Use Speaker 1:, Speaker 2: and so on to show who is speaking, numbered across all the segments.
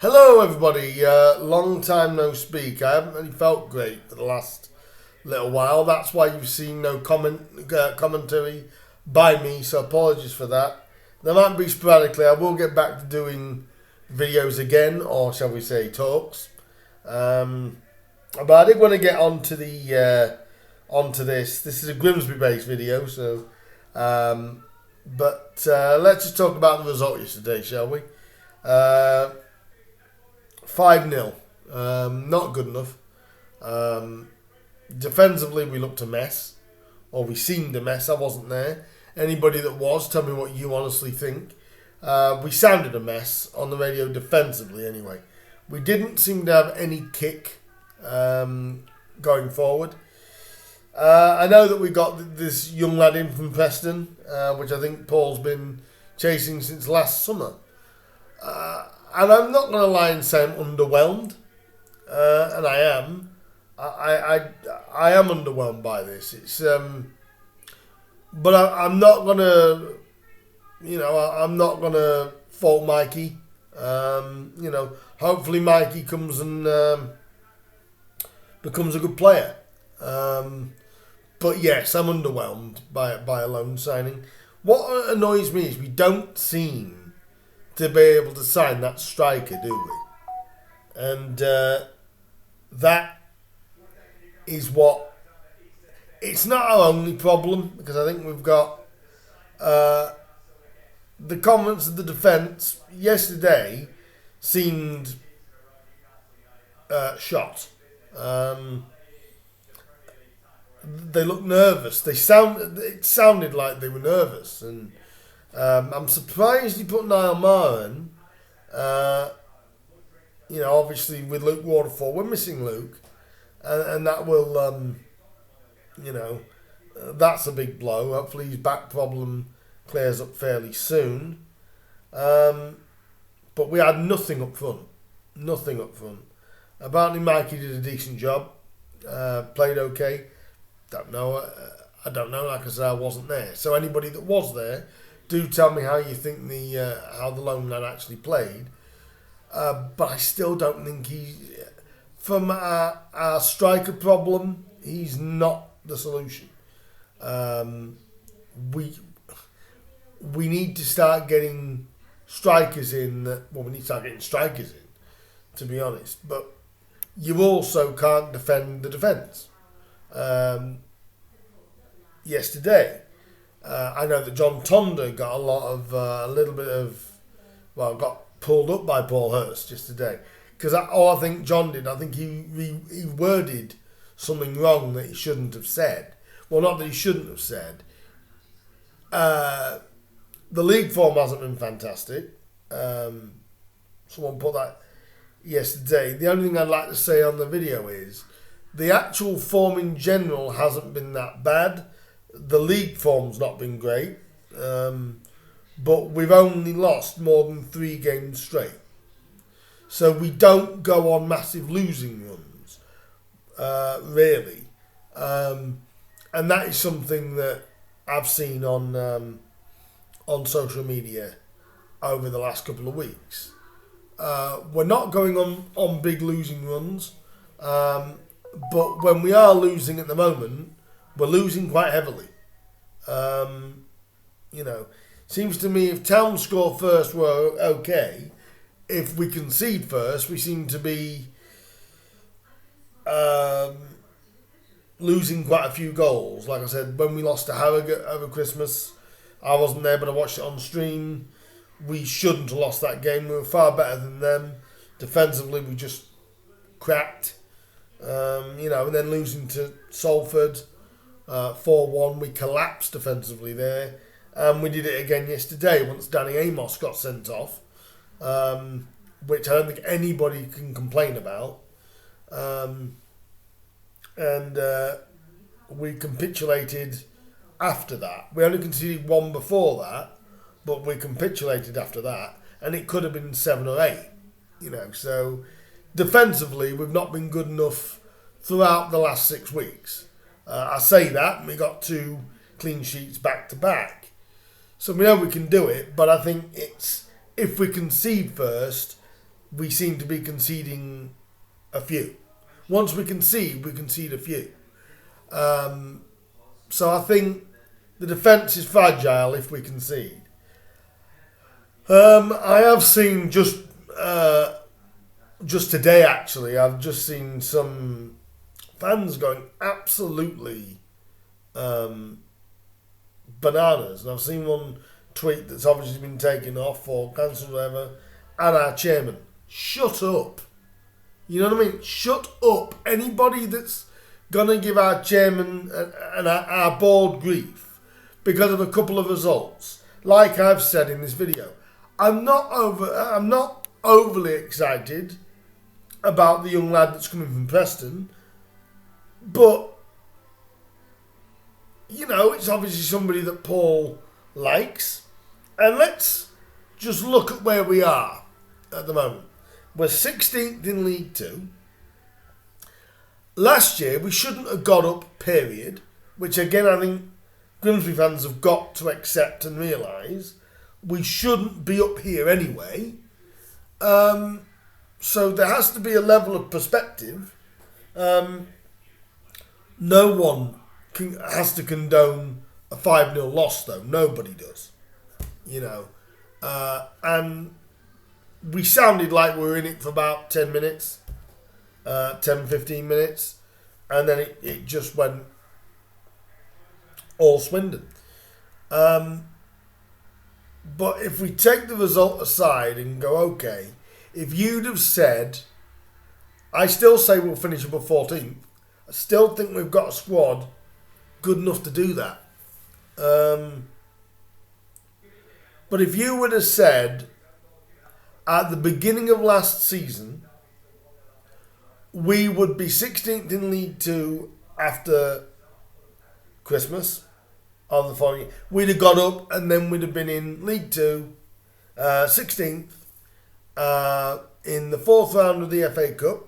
Speaker 1: Hello, everybody. Long time no speak. I haven't really felt great for the last little while. That's why you've seen no commentary by me. So apologies for that. There might be sporadically. I will get back to doing videos again, or shall we say talks. But I did want to get onto this. This is a Grimsby-based video, so. Let's just talk about the result yesterday, shall we? 5-0. Not good enough. Defensively, we looked a mess. Or we seemed a mess. I wasn't there. Anybody that was, tell me what you honestly think. We sounded a mess on the radio defensively anyway. We didn't seem to have any kick going forward. I know that we got this young lad in from Preston, which I think Paul's been chasing since last summer. And I'm not going to lie and say I'm underwhelmed, and I am. I am underwhelmed by this. It's but I'm not going to, I'm not going to fault Mikey. Hopefully Mikey comes and becomes a good player. But yes, I'm underwhelmed by a loan signing. What annoys me is we don't seem to be able to sign that striker, do we? And that is what... It's not our only problem, because I think we've got the confidence of the defence yesterday seemed shot. They looked nervous. It sounded like they were nervous, and I'm surprised he put Niall Maran. Obviously with Luke Waterfall, we're missing Luke, and that will, that's a big blow. Hopefully his back problem clears up fairly soon. But we had nothing up front. Nothing up front. Apparently Mikey did a decent job. Played okay. Don't know. I don't know. Like I said, I wasn't there. So anybody that was there, do tell me how you think how the lone lad actually played. But I still don't think from our striker problem, he's not the solution. We need to start getting strikers in. We need to start getting strikers in, to be honest. But you also can't defend the defence. Yesterday, I know that John Tonda got got pulled up by Paul Hurst yesterday. Because I think John did, I think he worded something wrong that he shouldn't have said. Well, not that he shouldn't have said. The league form hasn't been fantastic. Someone put that yesterday. The only thing I'd like to say on the video is the actual form in general hasn't been that bad. The league form's not been great. But we've only lost more than 3 games straight. So we don't go on massive losing runs, really. And that is something that I've seen on social media over the last couple of weeks. We're not going on big losing runs, but when we are losing at the moment, we're losing quite heavily. Seems to me if Town score first, we're okay. If we concede first, we seem to be losing quite a few goals. Like I said, when we lost to Harrogate over Christmas, I wasn't there, but I watched it on stream. We shouldn't have lost that game. We were far better than them. Defensively, we just cracked. And then losing to Salford 4-1, we collapsed defensively there. And we did it again yesterday once Danny Amos got sent off, which I don't think anybody can complain about. We capitulated after that. We only conceded 1 before that, but we capitulated after that, and it could have been 7 or 8. So defensively, we've not been good enough throughout the last 6 weeks. I say that, and we got 2 clean sheets back to back. So we know we can do it, but I think it's if we concede first, we seem to be conceding a few. Once we concede a few. So I think the defence is fragile if we concede. I have seen just today, actually, I've just seen some fans going absolutely bananas. And I've seen one tweet that's obviously been taken off or cancelled or whatever, and our chairman, shut up. You know what I mean? Shut up. Anybody that's going to give our chairman and our board grief because of a couple of results, like I've said in this video, I'm not overly excited about the young lad that's coming from Preston, but you know, it's obviously somebody that Paul likes. And let's just look at where we are at the moment. We're 16th in League Two. Last year, we shouldn't have got up, period. Which, again, I think Grimsby fans have got to accept and realise. We shouldn't be up here anyway. So there has to be a level of perspective. No one has to condone a 5-0 loss, though. Nobody does. You know. And we sounded like we were in it for about 10 minutes. 10-15 minutes, and then it just went all Swindon. But if we take the result aside and go, okay, if you'd have said, I still say we'll finish above 14th, I still think we've got a squad good enough to do that. But if you would have said at the beginning of last season, we would be 16th in League Two after Christmas of the following year, we'd have got up and then we'd have been in League Two, 16th, in the fourth round of the FA Cup.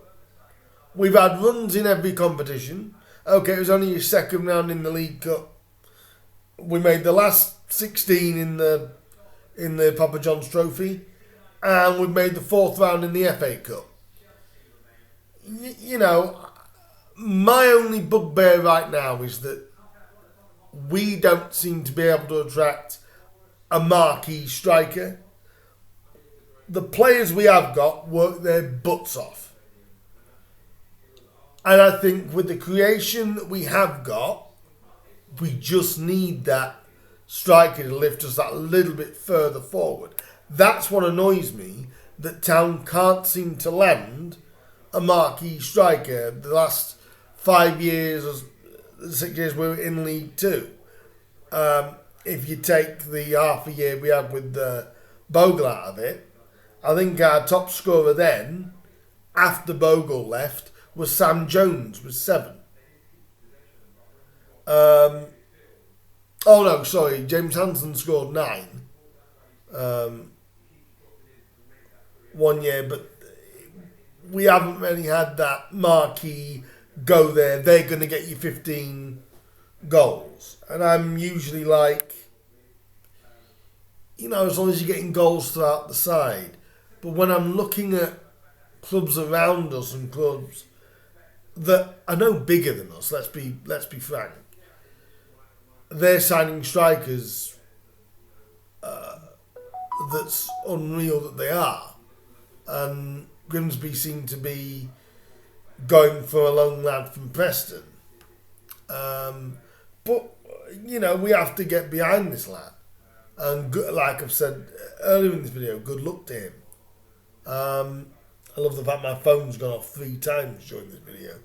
Speaker 1: We've had runs in every competition. Okay, it was only your second round in the League Cup. We made the last 16 in the Papa John's Trophy, and we made the fourth round in the FA Cup. You know, my only bugbear right now is that we don't seem to be able to attract a marquee striker. The players we have got work their butts off. And I think with the creation that we have got, we just need that striker to lift us that little bit further forward. That's what annoys me, that Town can't seem to land a marquee striker the last 5 years or 6 years we were in League Two. If you take the half a year we had with Bogle out of it, I think our top scorer then, after Bogle left, was Sam Jones with 7. James Hansen scored 9 one year, but we haven't really had that marquee go there, they're going to get you 15 goals. And I'm usually like, you know, as long as you're getting goals throughout the side. But when I'm looking at clubs around us and clubs that are no bigger than us, let's be frank, they're signing strikers that's unreal that they are. And Grimsby seem to be going for a lone lad from Preston. But, you know, we have to get behind this lad. And like I've said earlier in this video, good luck to him. I love the fact my phone's gone off 3 times during this video.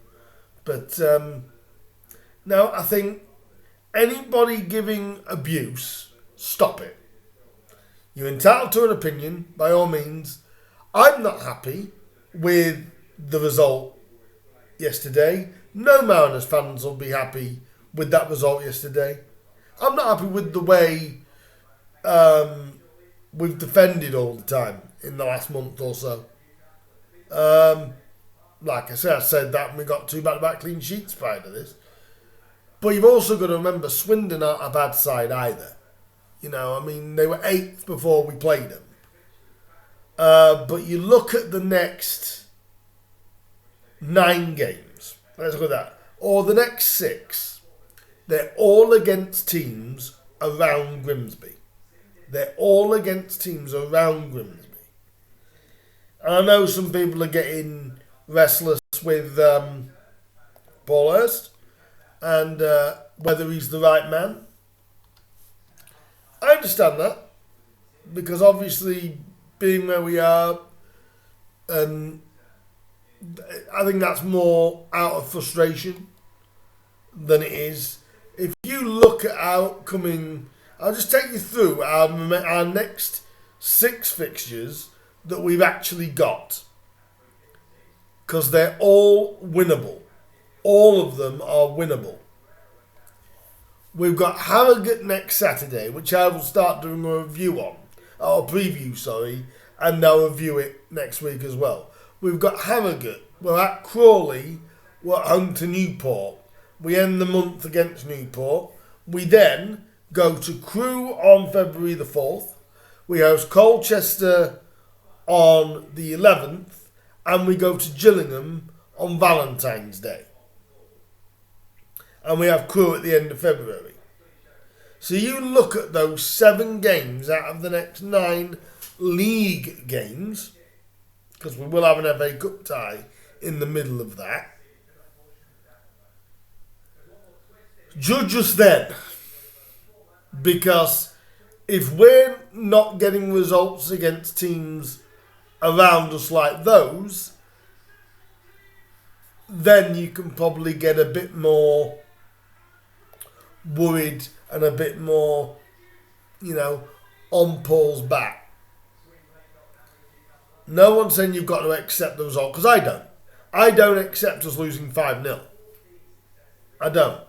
Speaker 1: But, no, I think anybody giving abuse, stop it. You're entitled to an opinion, by all means. I'm not happy with the result yesterday. No Mariners fans will be happy with that result yesterday. I'm not happy with the way we've defended all the time in the last month or so. Like I said that and we got 2 back-to-back clean sheets prior to this. But you've also got to remember, Swindon aren't a bad side either. You know, I mean, they were 8th before we played them. But you look at the next 9 games. Let's look at that. Or the next 6. They're all against teams around Grimsby. They're all against teams around Grimsby. And I know some people are getting restless with Paul Hurst and whether he's the right man. I understand that, because obviously being where we are, I think that's more out of frustration than it is. If you look at outcoming, I'll just take you through our next 6 fixtures that we've actually got, because they're all winnable. All of them are winnable. We've got Harrogate next Saturday, which I will start doing a review on, or preview, sorry, and I'll review it next week as well. We've got Harrogate. We're at Crawley. We're at home to Newport. We end the month against Newport. We then go to Crewe on February the 4th. We host Colchester on the 11th. And we go to Gillingham on Valentine's Day. And we have Crewe at the end of February. So you look at those 7 games out of the next 9 league games, because we will have an FA Cup tie in the middle of that. Judge us then. Because if we're not getting results against teams around us like those, then you can probably get a bit more worried and a bit more, on Paul's back. No one's saying you've got to accept the result, because I don't. I don't accept us losing 5-0. I don't.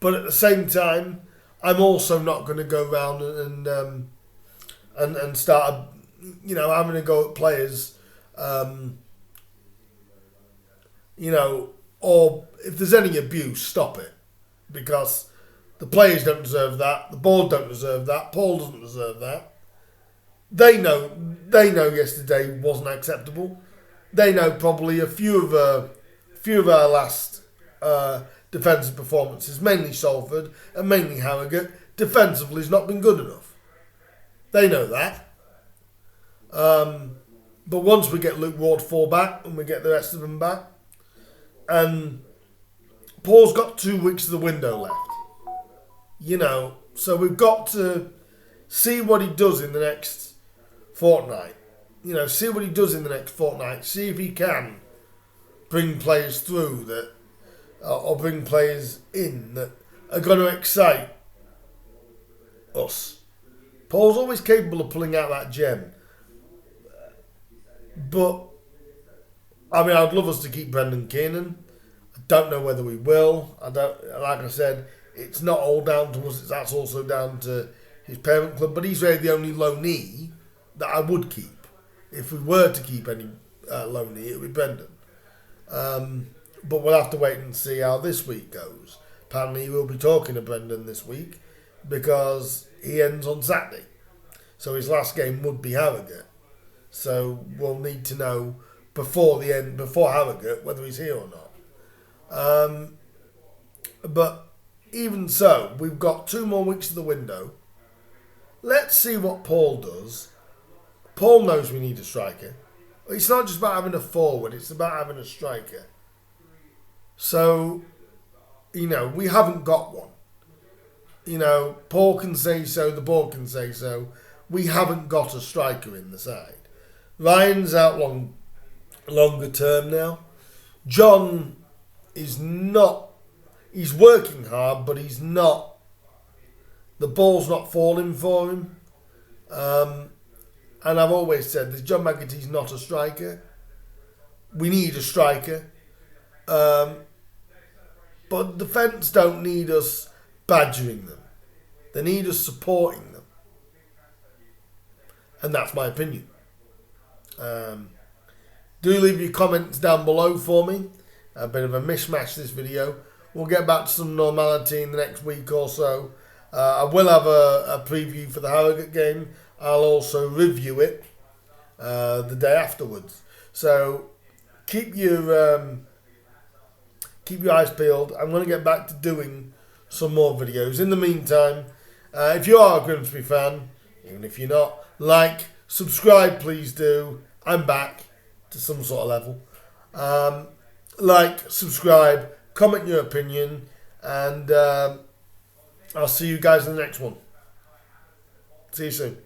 Speaker 1: But at the same time, I'm also not going to go around and start, having to go at players, or if there's any abuse, stop it, because the players don't deserve that, the board don't deserve that, Paul doesn't deserve that. They know yesterday wasn't acceptable. They know probably a few of our last defensive performances, mainly Salford and mainly Harrogate, defensively has not been good enough. They know that. But once we get Luke Ward 4 back and we get the rest of them back, and Paul's got 2 weeks of the window left. So we've got to see what he does in the next fortnight. See what he does in the next fortnight. See if he can bring players through that, or bring players in that are going to excite us. Paul's always capable of pulling out that gem. But, I'd love us to keep Brendan Kiernan. I don't know whether we will. Like I said, it's not all down to us. That's also down to his parent club. But he's really the only loanee that I would keep. If we were to keep any loanee, it would be Brendan. But we'll have to wait and see how this week goes. Apparently we'll be talking to Brendan this week, because he ends on Saturday. So his last game would be Harrogate. So we'll need to know before Harrogate whether he's here or not. But even so, we've got 2 more weeks of the window. Let's see what Paul does. Paul knows we need a striker. It's not just about having a forward, it's about having a striker. So, we haven't got one. Paul can say so, the board can say so. We haven't got a striker in the side. Ryan's out longer term now. John is not, he's working hard, but he's not, the ball's not falling for him. And I've always said that John McAtee's not a striker. We need a striker. But defence don't need us badgering them. They need us supporting them. And that's my opinion. Do leave your comments down below for me. A bit of a mishmash this video. We'll get back to some normality in the next week or so. I will have a preview for the Harrogate game. I'll also review it. the day afterwards. So keep your eyes peeled. I'm going to get back to doing some more videos. In the meantime, if you are a Grimsby fan, even if you're not, like, subscribe, please do. I'm back to some sort of level. Like, subscribe, comment your opinion, and I'll see you guys in the next one. See you soon.